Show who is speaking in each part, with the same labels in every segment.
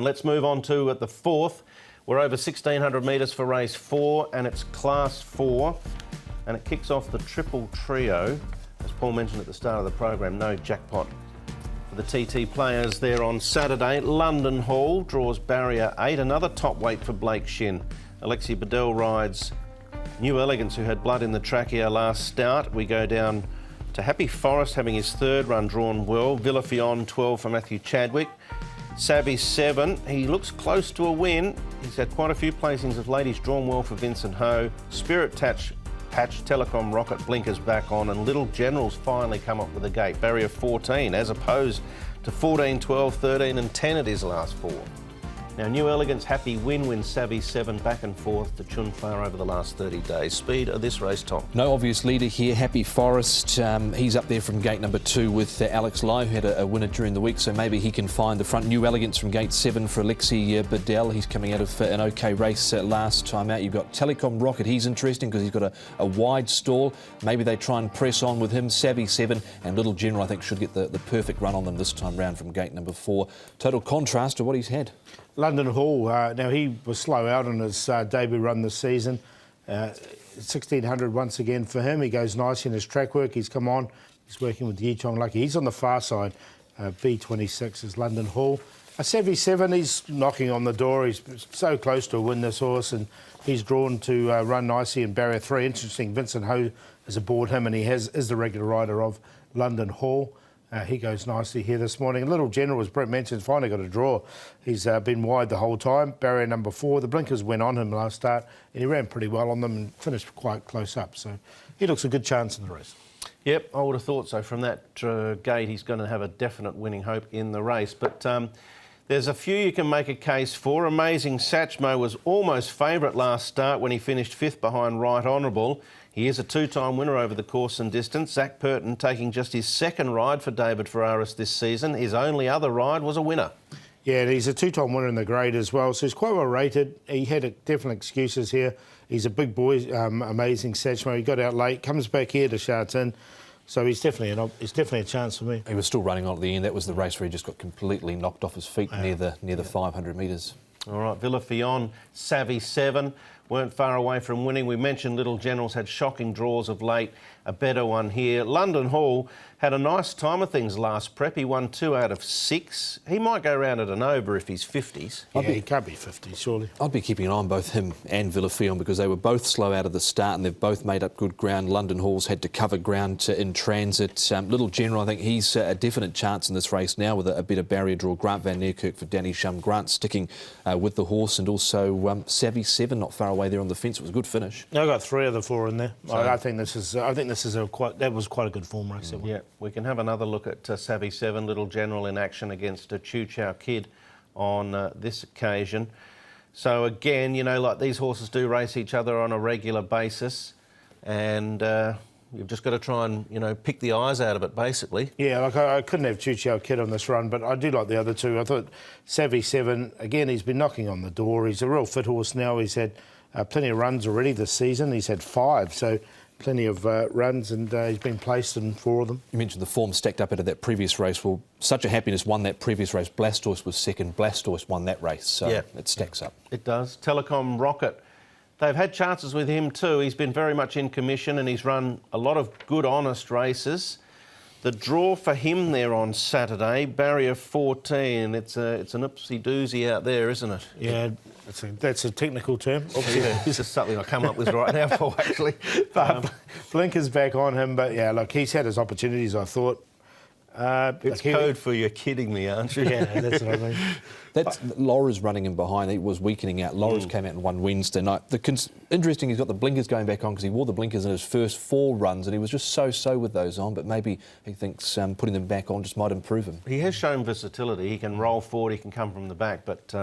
Speaker 1: Let's move on to at the fourth. We're over 1,600 metres for race 4 and it's Class 4 and it kicks off the triple trio. As Paul mentioned at the start of the program, no jackpot for the TT players there on Saturday. London Hall draws barrier 8, another top weight for Blake Shin. Alexi Bedell rides New Elegance, who had blood in the trachea last start. We go down to Happy Forest having his third run drawn well. Villafion 12 for Matthew Chadwick. Savvy 7, he looks close to a win. He's had quite a few placings of late. He's drawn well for Vincent Ho. Spirit Patch, Telecom Rocket, blinkers back on, and Little General's finally come up with a gate. Barrier 14, as opposed to 14, 12, 13 and 10 at his last 4. Now, New Elegance Happy wins Savvy 7 back and forth to Chunfar over the last 30 days. Speed of this race, Tom?
Speaker 2: No obvious leader here. Happy Forest, he's up there from gate number 2 with Alex Lai, who had a winner during the week, so maybe he can find the front. New Elegance from gate 7 for Alexi Bedell. He's coming out of an OK race last time out. You've got Telecom Rocket. He's interesting because he's got a wide stall. Maybe they try and press on with him. Savvy 7 and Little General, I think, should get the perfect run on them this time round from gate number 4. Total contrast to what he's had.
Speaker 3: London Hall, now he was slow out on his debut run this season. 1,600 once again for him. He goes nice in his track work. He's come on. He's working with Yichong Lucky. He's on the far side. B26 is London Hall. A Savvy 7, he's knocking on the door. He's so close to a win, this horse, and he's drawn to run nicely in barrier 3. Interesting, Vincent Ho has aboard him, and he is the regular rider of London Hall. He goes nicely here this morning. Little General, as Brett mentioned, finally got a draw. He's been wide the whole time. Barrier number 4. The blinkers went on him last start, and he ran pretty well on them and finished quite close up. So he looks a good chance in the race.
Speaker 1: Yep, I would have thought so. From that gate, he's going to have a definite winning hope in the race. But there's a few you can make a case for. Amazing Satchmo was almost favourite last start when he finished 5th behind Right Honourable. He is a 2-time winner over the course and distance. Zach Purton taking just his 2nd ride for David Ferraris this season. His only other ride was a winner.
Speaker 3: Yeah, and he's a 2-time winner in the grade as well, so he's quite well rated. He had different excuses here. He's a big boy, Amazing Satchmo. He got out late, comes back here to Sha Tin. So he's definitely a chance for me.
Speaker 2: He was still running on at the end. That was the race where he just got completely knocked off his feet near the 500 metres. All
Speaker 1: right, Villafion, Savvy 7, weren't far away from winning. We mentioned Little General's had shocking draws of late. A better one here. London Hall had a nice time of things last prep. He won 2 out of 6. He might go round at an over if he's 50s.
Speaker 3: Yeah, he can't be 50s, surely.
Speaker 2: I'd be keeping an eye on both him and Villafion because they were both slow out of the start and they've both made up good ground. London Hall's had to cover ground in transit. Little General, I think he's a definite chance in this race now with a bit of barrier draw. Grant Van Neerkerk for Danny Shum. Grant sticking with the horse, and also Savvy 7 not far away there on the fence. It was a good finish.
Speaker 3: I got 3 of the 4 in there. So I think this is that was quite a good form race.
Speaker 1: Yeah, we can have another look at Savvy 7, Little General in action against Chu Chow Kid on this occasion. So again, you know, like these horses do race each other on a regular basis, and you've just got to try and, you know, pick the eyes out of it, basically.
Speaker 3: Yeah, like I couldn't have Chu Chow Kid on this run, but I do like the other 2. I thought Savvy 7, again, he's been knocking on the door. He's a real fit horse now. He's had plenty of runs already this season. He's had 5, so plenty of runs, and he's been placed in 4 of them.
Speaker 2: You mentioned the form stacked up out of that previous race. Well, Such a Happiness won that previous race. Blastoise was 2nd. Blastoise won that race, so yeah, it stacks up.
Speaker 1: It does. Telecom Rocket, they've had chances with him too. He's been very much in commission and he's run a lot of good, honest races. The draw for him there on Saturday, barrier 14. It's an oopsie-doozy out there, isn't it?
Speaker 3: Yeah, that's a technical term.
Speaker 1: Yeah, this is something I come up with right now, Paul, actually.
Speaker 3: But Blinker's back on him, but yeah, look, he's had his opportunities, I thought.
Speaker 1: It's code for you're kidding me, aren't you?
Speaker 3: Yeah, that's what I mean.
Speaker 2: Laura's running him behind. He was weakening out. Laura's came out and won Wednesday night. Interesting, he's got the blinkers going back on because he wore the blinkers in his first 4 runs and he was just so with those on, but maybe he thinks putting them back on just might improve him.
Speaker 1: He has shown versatility. He can roll forward, he can come from the back, but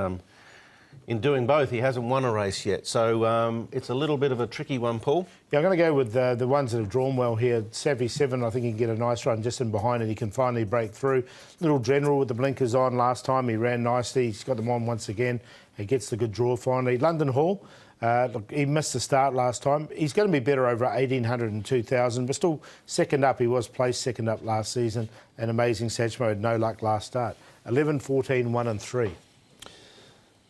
Speaker 1: in doing both, he hasn't won a race yet. So it's a little bit of a tricky one, Paul.
Speaker 3: Yeah, I'm going to go with the ones that have drawn well here. Savvy 7, I think he can get a nice run just in behind and he can finally break through. Little General with the blinkers on last time. He ran nicely. He's got them on once again. He gets the good draw finally. London Hall, look, he missed the start last time. He's going to be better over 1,800 and 2,000, but still 2nd up. He was placed 2nd up last season. And Amazing Satchmo had no luck last start. 11, 14, 1 and 3.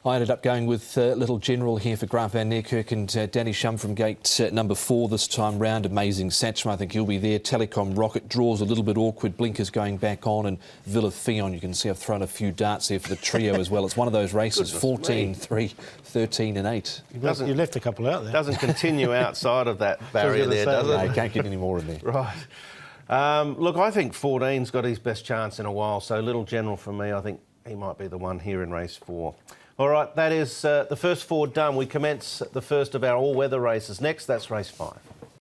Speaker 2: I ended up going with Little General here for Grant van Niekerk and Danny Shum from gate number 4 this time round. Amazing Satchma, I think he'll be there. Telecom Rocket draws a little bit awkward. Blinkers going back on, and Villa Fion. You can see I've thrown a few darts there for the trio as well. It's one of those races, 14, 3, 13 and 8.
Speaker 3: You left a couple out there.
Speaker 1: Doesn't continue outside of that barrier there, does it?
Speaker 2: No, you can't get any more in there.
Speaker 1: Right. Look, I think 14's got his best chance in a while, so Little General for me, I think he might be the one here in race 4. All right, that is the first 4 done. We commence the first of our all-weather races next. That's race 5.